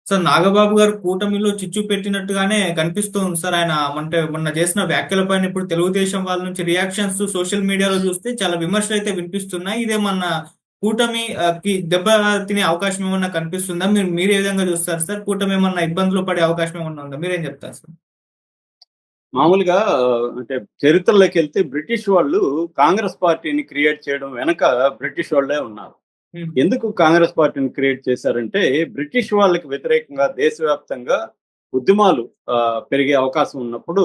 Sir Nagababu గారు కూటమిలో చిచ్చు పెట్టినట్టుగానే కనిపిస్తూ ఉంది సార్. ఆయన అంటే మొన్న చేసిన వ్యాఖ్యలపైన ఇప్పుడు తెలుగుదేశం వాళ్ళ నుంచి రియాక్షన్స్ సోషల్ మీడియాలో చూస్తే చాలా విమర్శలు అయితే వినిపిస్తున్నాయి. ఇదేమన్నా కూటమి కి దెబ్బ తినే అవకాశం ఏమన్నా కనిపిస్తుందా? మీరు ఏ విధంగా చూస్తారు సార్? కూటమి ఏమన్నా ఇబ్బందులు పడే అవకాశం ఏమన్నా ఉందా? మీరేం చెప్తారు సార్? మామూలుగా అంటే చరిత్రలోకెళ్తే బ్రిటిష్ వాళ్ళు కాంగ్రెస్ పార్టీని క్రియేట్ చేయడం వెనక బ్రిటిష్ వాళ్ళే ఉన్నారు. హ్మ్. ఎందుకు కాంగ్రెస్ పార్టీని క్రియేట్ చేశారంటే, బ్రిటిష్ వాళ్ళకి వ్యతిరేకంగా దేశవ్యాప్తంగా ఉద్యమాలు పెరిగే అవకాశం ఉన్నప్పుడు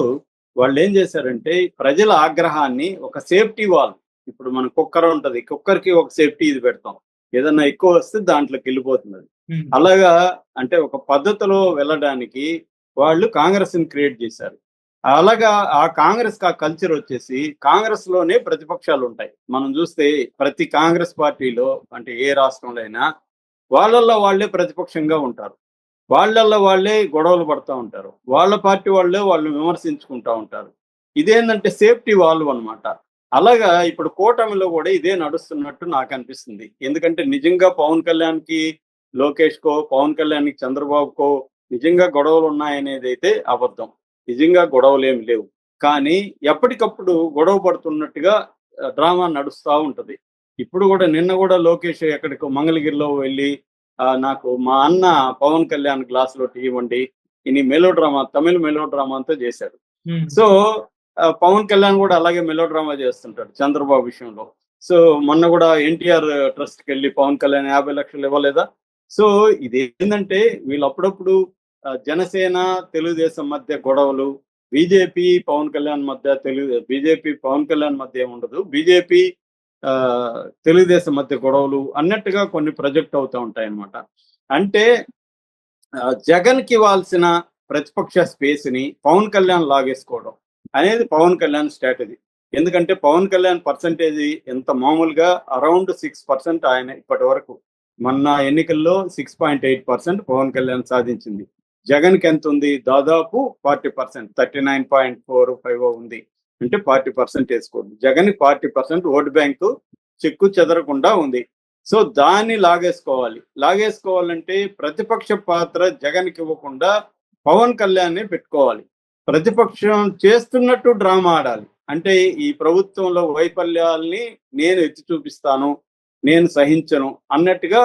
వాళ్ళేం చేశారంటే, ప్రజల ఆగ్రహాన్ని ఒక సేఫ్టీ వాల్వ్, ఇప్పుడు మన కుక్కర్ ఉంటది. కుక్కర్‌కి ఒక సేఫ్టీ ఇది పెడతాం. ఏదన్నా ఎక్కువ వస్తే దాంట్లోకెళ్ళిపోతుందది. హ్మ్. అలాగా అంటే ఒక పద్ధతిలో వెళ్ళడానికి వాళ్ళు కాంగ్రెస్‌ని క్రియేట్ చేశారు. అలాగా ఆ కాంగ్రెస్‌కి ఆ కల్చర్ వచ్చేసి కాంగ్రెస్‌లోనే ప్రతిపక్షాలుంటాయి. మనం చూస్తే ప్రతి కాంగ్రెస్ పార్టీలో అంటే ఏ రాష్ట్రంలో అయినా వాళ్ళల్లో వాళ్ళే ప్రతిపక్షంగా ఉంటారు. వాళ్ళల్లో వాళ్ళే గొడవలు పడతా ఉంటారు. వాళ్ళ పార్టీ వాళ్ళే వాళ్ళు విమర్శించుకుంటా ఉంటారు. ఇదేందంటే సేఫ్టీ వాల్వ్ అన్నమాట. అలాగా ఇప్పుడు కూటమిలో కూడా ఇదే నడుస్తున్నట్టు నాకనిపిస్తుంది. ఎందుకంటే నిజంగా పవన్ కళ్యాణ్‌కి, లోకేష్‌కో, పవన్ కళ్యాణ్‌కి, చంద్రబాబుకో నిజంగా గొడవలున్నాయనేదైతే అబద్ధం. నిజంగా గొడవలేమి లేవు. కానీ ఎప్పటికప్పుడు గొడవ పడుతున్నట్టుగా డ్రామా నడుస్తా ఉంటది. ఇప్పుడు గూడా నిన్న గూడా లోకేష్ ఎక్కడికో మంగళగిరిలో వెళ్లి నాకు మా అన్న పవన్ కళ్యాణ్ గ్లాస్‌లో టీ ఇవ్వండి. ఇని melodrama, Tamil melodrama అంతా చేశాడు. హ్మ్. సో, పవన్ కళ్యాణ్ గూడా అలాగే మెలో డ్రామా చేస్తుంటాడు చంద్రబాబు విషయంలో. సో, మొన్న గూడా ఎన్టీఆర్ ట్రస్ట్‌కెళ్ళి పవన్ కళ్యాణ్ 50,00,000 ఇవ్వలేదా? సో, ఇదేందంటే వీళ్ళు అప్పుడప్పుడు జనసేన, తెలుగుదేశం మధ్య గొడవలు, బీజేపీ, పవన్ కళ్యాణ్ మధ్య ఏముండదు. బీజేపీ తెలుగుదేశం మధ్య గొడవలు అన్నట్టుగా కొన్ని ప్రొజెక్ట్ అవుతా ఉంటాయన్నమాట. అంటే జగన్‌కి ఇవ్వాల్సిన ప్రతిపక్ష స్పేస్‌ని పవన్ కళ్యాణ్ లాగేసుకోవడం అనేది పవన్ కళ్యాణ్ స్ట్రాటజీ. ఎందుకంటే పవన్ కళ్యాణ్ పర్సెంటేజ్ ఎంత మామూలుగా అరౌండ్ 6% ఆయన ఇప్పటివరకు. మొన్న ఎన్నికల్లో 6.8% పవన్ కళ్యాణ్ సాధించింది. జగన్‌కి ఎంతుంది? దాదాపు 40%, 39.45 ఉంది. అంటే 40% ఏసుకోండి. జగన్‌కి 40% ఓటు బ్యాంకు చెక్కు చెదరకుండా ఉంది. సో దాన్ని లాగేసుకోవాలి. లాగేసుకోవాలంటే ప్రతిపక్ష పాత్ర జగన్‌కి ఇవ్వకుండా పవన్ కళ్యాణ్‌ని పెట్టుకోవాలి. ప్రతిపక్షం చేస్తున్నట్టు డ్రామా ఆడాలి. అంటే ఈ ప్రభుత్వంలో వైఫల్యాల్ని నేను ఎత్తి చూపిస్తాను, నేను సహించను అన్నట్టుగా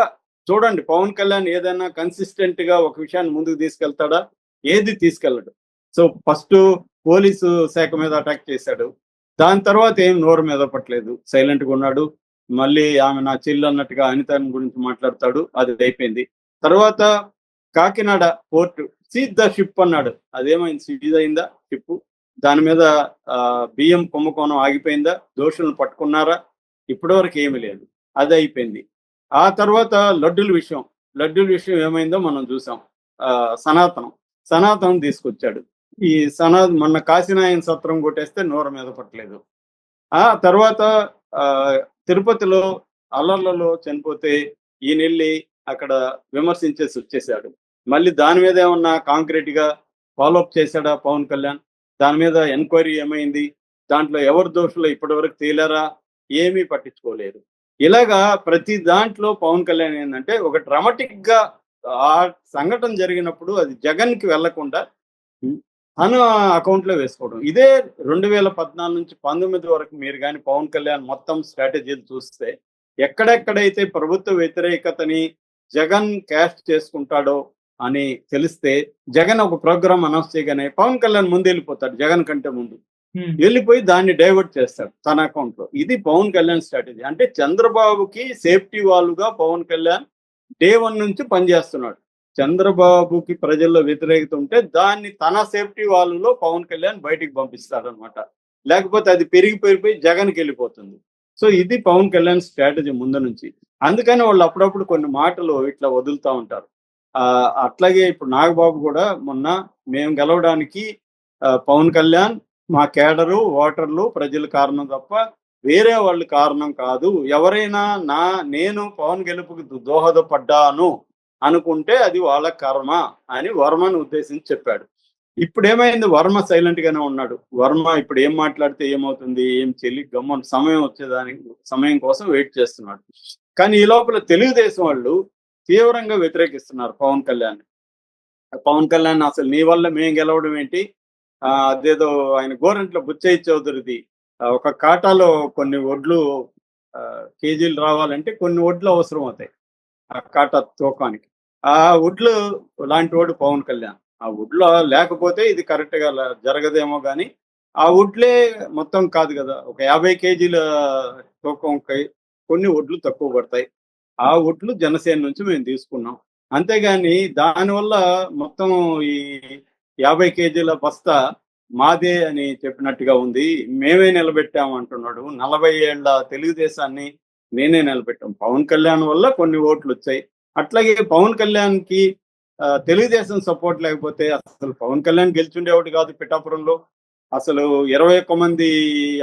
చూడండి. పవన్ కళ్యాణ్ ఏదైనా కన్సిస్టెంట్‌గా ఒక విషయాన్ని ముందుకు తీసుకెళ్తాడా? ఏది తీసుకెళ్ళడు. సో ఫస్టు పోలీసు శాఖ మీద అటాక్ చేశాడు. దాని తర్వాత ఏం నోరు మెదపట్లేదు. సైలెంట్‌గా ఉన్నాడు. మళ్ళీ ఆమె నా చెల్లి అన్నట్టుగా అనితని గురించి మాట్లాడతాడు. అది అయిపోయింది. తర్వాత Kakinada port seize the ship అన్నాడు. అదేమైంది? సీజ్ అయిందా షిప్పు? దాని మీద బియ్యం కుంభకోణం ఆగిపోయిందా? దోషులను పట్టుకున్నారా? ఇప్పటివరకు ఏమీ లేదు. అది అయిపోయింది. ఆ తర్వాత లడ్డూల విషయం ఏమైందో మనం చూసాం. సనాతనం తీసుకొచ్చాడు. ఈ మొన్న కాశీనాయన సత్రం కొట్టేస్తే నోరు మీద పట్టలేదు. ఆ తర్వాత తిరుపతిలో అల్లర్లలో చనిపోతే ఈయనెళ్ళి అక్కడ విమర్శించేసి వచ్చేసాడు. మళ్ళీ దాని మీద ఏమన్నా కాంక్రీట్‌గా ఫాలో అప్ చేశాడా పవన్ కళ్యాణ్? దాని మీద ఎంక్వైరీ ఏమైంది? దాంట్లో ఎవరు దోషులో ఇప్పటివరకు తేలారా? ఏమీ పట్టించుకోలేదు. ఇలాగా ప్రతి దాంట్లో పవన్ కళ్యాణ్ ఏందంటే ఒక డ్రామాటిక్‌గా ఆ సంఘటన జరిగినప్పుడు అది జగన్‌కి వెళ్ళకుండా తన అకౌంట్‌లో వేసుకోవడం. ఇదే 2014 నుంచి 19 వరకు మీరు గాని పవన్ కళ్యాణ్ మొత్తం స్ట్రాటజీలు చూస్తే, ఎక్కడెక్కడైతే ప్రభుత్వ వ్యతిరేకతని జగన్ క్యాష్ చేసుకుంటాడో అని తెలిస్తే, జగన్ ఒక ప్రోగ్రామ్ అనౌన్స్ చేయగానే పవన్ కళ్యాణ్ ముందెళ్ళిపోతాడు జగన్ కంటే ముందు. హ్మ్. వెళ్ళిపోయి దాన్ని డైవర్ట్ చేస్తాడు తన అకౌంట్‌లో. ఇది పవన్ కళ్యాణ్ స్ట్రాటజీ. అంటే చంద్రబాబుకి సేఫ్టీ వాల్వ్‌గా పవన్ కళ్యాణ్ డే 1 నుంచి పనిచేస్తున్నాడు. చంద్రబాబుకి ప్రజల్లో వ్యతిరేకత ఉంటే దాన్ని తన సేఫ్టీ వాల్వ్‌లో పవన్ కళ్యాణ్ బయటికి పంపిస్తాడనమాట. లేకపోతే అది పెరిగిపోయి జగన్‌కెళ్ళిపోతుంది. సో ఇది పవన్ కళ్యాణ్ స్ట్రాటజీ ముందు నుంచి. అందుకని వాళ్ళు అప్పుడప్పుడు కొన్ని మాటలు ఇట్లా వదులుతా ఉంటారు. అట్లాగే ఇప్పుడు నాగబాబు కూడా మొన్న మేము గెలవడానికి పవన్ కళ్యాణ్, మా కేడరు, ఓటర్లు, ప్రజలు కారణం తప్ప వేరే వాళ్ళు కారణం కాదు. ఎవరైనా నేను పవన్ గెలుపుకి దోహదపడ్డాను అనుకుంటే అది వాళ్ళ కర్మ అని వర్మను ఉద్దేశించి చెప్పాడు. ఇప్పుడేమైంది? వర్మ సైలెంట్ గానే ఉన్నాడు. వర్మ ఇప్పుడు ఏం మాట్లాడితే ఏమవుతుంది? ఏం చెల్లి గమ్మున సమయం కోసం వెయిట్ చేస్తున్నాడు. కానీ ఈ లోపల తెలుగుదేశం వాళ్ళు తీవ్రంగా వ్యతిరేకిస్తున్నారు పవన్ కళ్యాణ్. పవన్ కళ్యాణ్ అసలు నీ వల్ల మేము గెలవడం ఏంటి, అదేదో ఆయన గోరంట్ల బుచ్చయ్య చౌదరిది ఒక కాటాలో కొన్ని వడ్లు కేజీలు రావాలంటే కొన్ని వడ్లు అవసరం అవుతాయి ఆ కాటా తూకానికి. ఆ వడ్లు లాంటి వాడు పవన్ కళ్యాణ్. ఆ వడ్లు లేకపోతే ఇది కరెక్ట్ గా జరగదేమో కానీ ఆ వడ్లే మొత్తం కాదు కదా, ఒక 50 కేజీల తూకంకి కొన్ని వడ్లు తక్కువ పడతాయి. ఆ వడ్లు జనసేన నుంచి మేము తీసుకున్నాం. అంతేగాని దానివల్ల మొత్తం ఈ 50 కేజీల బస్తా మాదే అని చెప్పినట్టుగా ఉంది. మేమే నిలబెట్టాము అంటున్నాడు. 40 ఏళ్ల తెలుగుదేశాన్ని నేనే నిలబెట్టాం. పవన్ కళ్యాణ్ వల్ల కొన్ని ఓట్లు వచ్చాయి. అట్లాగే పవన్ కళ్యాణ్ కి తెలుగుదేశం సపోర్ట్ లేకపోతే అసలు పవన్ కళ్యాణ్ గెలిచుండేవాడు కాదు పిఠాపురంలో. అసలు 21 మంది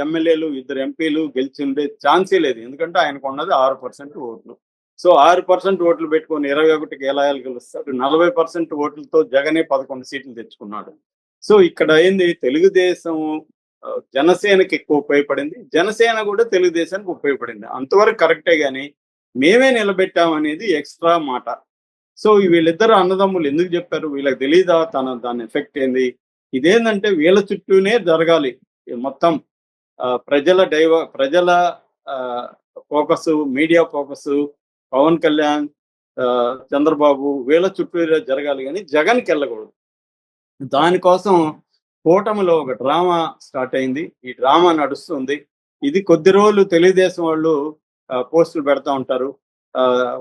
ఎమ్మెల్యేలు, 2 ఎంపీలు గెలిచిండే ఛాన్సే లేదు. ఎందుకంటే ఆయనకు ఉన్నది 6% ఓట్లు. సో 6% ఓట్లు పెట్టుకొని 21కి ఎలా గెలుస్తాడు? 40% ఓట్లతో జగనే 11 సీట్లు తెచ్చుకున్నాడు. సో ఇక్కడ ఏంది, తెలుగుదేశం జనసేనకి ఎక్కువ ఉపయోగపడింది, జనసేన కూడా తెలుగుదేశానికి ఉపయోగపడింది. అంతవరకు కరెక్టే గాని మేమే నిలబెట్టామనేది ఎక్స్ట్రా మాట. సో వీళ్ళిద్దరు అన్నదమ్ములు ఎందుకు చెప్పారు? వీళ్ళకి తెలీదా దాని ఎఫెక్ట్ ఏంది? ఇదేంటంటే వీళ్ళ చుట్టూనే జరగాలి మొత్తం. ప్రజల focus, media focus Pawan Kalyan, Chandrababu వీళ్ళ చుట్టూ జరగాలి కానీ జగన్కి వెళ్ళకూడదు. దానికోసం కూటమిలో ఒక డ్రామా స్టార్ట్ అయింది. ఈ డ్రామా నడుస్తుంది. ఇది కొద్ది రోజులు తెలుగుదేశం వాళ్ళు పోస్టులు పెడతా ఉంటారు.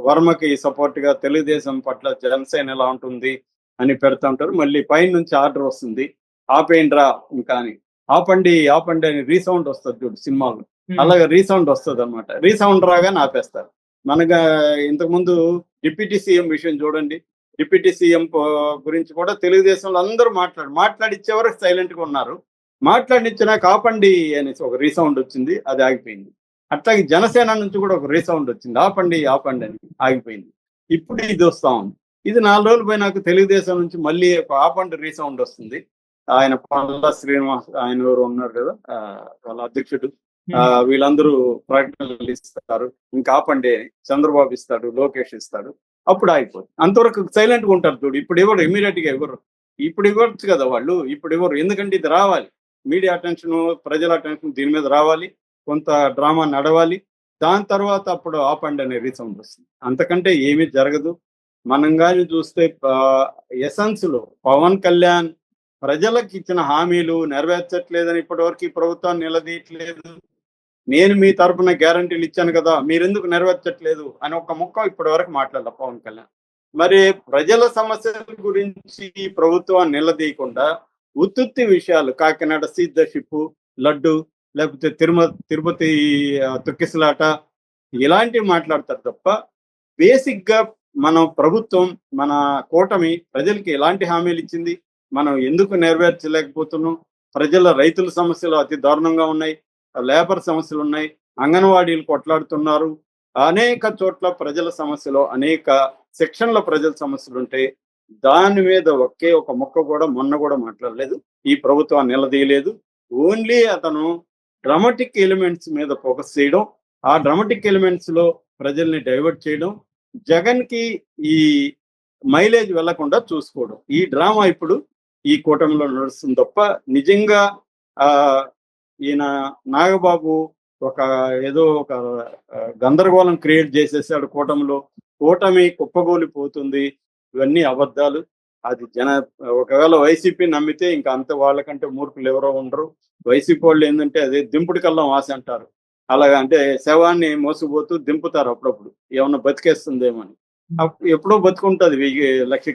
వర్మకి సపోర్ట్ గా తెలుగుదేశం పట్ల జనసేన ఎలా ఉంటుంది అని పెడతా ఉంటారు. మళ్ళీ పైన నుంచి ఆర్డర్ వస్తుంది, ఆపేయండిరా ఇంకా అని. ఆపండి ఆపండి అని రీసౌండ్ వస్తుంది చూడు సినిమాలో, అలాగే రీసౌండ్ వస్తుంది అనమాట. రీసౌండ్ రాగానే ఆపేస్తారు. మనగా ఇంతకుముందు డిప్యూటీ సీఎం విషయం చూడండి. డిప్యూటీ సీఎం గురించి కూడా తెలుగుదేశంలో అందరూ మాట్లాడిచ్చే వరకు సైలెంట్ గా ఉన్నారు. మాట్లాడిచ్చినాక ఆపండి అనేసి ఒక రీసౌండ్ వచ్చింది, అది ఆగిపోయింది. అట్లాగే జనసేన నుంచి కూడా ఒక రీసౌండ్ వచ్చింది, ఆపండి ఆపండి అని, ఆగిపోయింది. ఇప్పుడు ఇది వస్తా ఉంది. ఇది 4 రోజులు పోయినాక తెలుగుదేశం నుంచి మళ్ళీ ఒక ఆపండి రీసౌండ్ వస్తుంది. ఆయన పల్లా శ్రీనివాస్ ఆయన ఎవరు ఉన్నారు కదా, వాళ్ళ అధ్యక్షుడు, వీళ్ళందరూ ప్రకటనలు ఇస్తారు. ఇంకా ఆపండి అని చంద్రబాబు ఇస్తాడు, లోకేష్ ఇస్తాడు, అప్పుడు ఆగిపోతుంది. అంతవరకు సైలెంట్ గా ఉంటారు చూడు. ఇప్పుడు ఎవరు ఇమీడియట్ గా ఎవరు ఇప్పుడు ఇవ్వచ్చు కదా వాళ్ళు, ఇప్పుడు ఎవరు, ఎందుకంటే ఇది రావాలి, మీడియా అటెన్షన్, ప్రజల అటెన్షన్ దీని మీద రావాలి, కొంత డ్రామా నడవాలి. దాని తర్వాత అప్పుడు ఆపండి అనే రీసౌండ్ వస్తుంది. అంతకంటే ఏమీ జరగదు. మనం కానీ చూస్తే ఎసెన్స్ లో పవన్ కళ్యాణ్ ప్రజలకు ఇచ్చిన హామీలు నెరవేర్చట్లేదని ఇప్పటివరకు ఈ ప్రభుత్వాన్ని నిలదీయట్లేదు. నేను మీ తరపున గ్యారంటీలు ఇచ్చాను కదా, మీరెందుకు నెరవేర్చట్లేదు అని ఒక ముక్క ఇప్పటి వరకు మాట్లాడాల పవన్ కళ్యాణ్. మరి ప్రజల సమస్యల గురించి ఈ ప్రభుత్వాన్ని నిలదీయకుండా ఉత్తుత్తి విషయాలు, Kakinada seize the ship, laddu, లేకపోతే తిరుపతి తొక్కిసలాట, ఇలాంటివి మాట్లాడతారు తప్ప బేసిక్ గా మనం ప్రభుత్వం, మన కూటమి ప్రజలకి ఎలాంటి హామీలు ఇచ్చింది, మనం ఎందుకు నెరవేర్చలేకపోతున్నాం, రైతుల సమస్యలు అతి దారుణంగా ఉన్నాయి, లేబర్ సమస్యలు ఉన్నాయి, అంగన్వాడీలు కొట్లాడుతున్నారు, అనేక చోట్ల ప్రజల సమస్యలు, అనేక సెక్షన్ల ప్రజల సమస్యలు ఉంటాయి. దాని మీద ఒకే ఒక మొక్క కూడా మొన్న కూడా మాట్లాడలేదు, ఈ ప్రభుత్వం నిలదీయలేదు. ఓన్లీ అతను డ్రామాటిక్ ఎలిమెంట్స్ మీద ఫోకస్ చేయడం, ఆ డ్రామాటిక్ ఎలిమెంట్స్ లో ప్రజల్ని డైవర్ట్ చేయడం, జగన్ కి ఈ మైలేజ్ వెళ్లకుండా చూసుకోవడం, ఈ డ్రామా ఇప్పుడు ఈ కూటమిలో నడుస్తుంది తప్ప నిజంగా ఈయన నాగబాబు ఏదో ఒక గందరగోళం క్రియేట్ చేసేసాడు కూటమిలో, కూటమి కుప్పగోలిపోతుంది, ఇవన్నీ అబద్ధాలు. అది ఒకవేళ వైసీపీ నమ్మితే ఇంకా అంత వాళ్ళకంటే మూర్ఖులు ఎవరో ఉండరు. వైసీపీ వాళ్ళు ఏంటంటే అదే దింపుడు కల్లం ఆశ అంటారు, అలాగా అంటే శవాన్ని మోసుకుపోతూ దింపుతారు అప్పుడప్పుడు, ఏమన్నా బతికేస్తుందేమో అని. ఎప్పుడో బతుకుంటది 1,00,000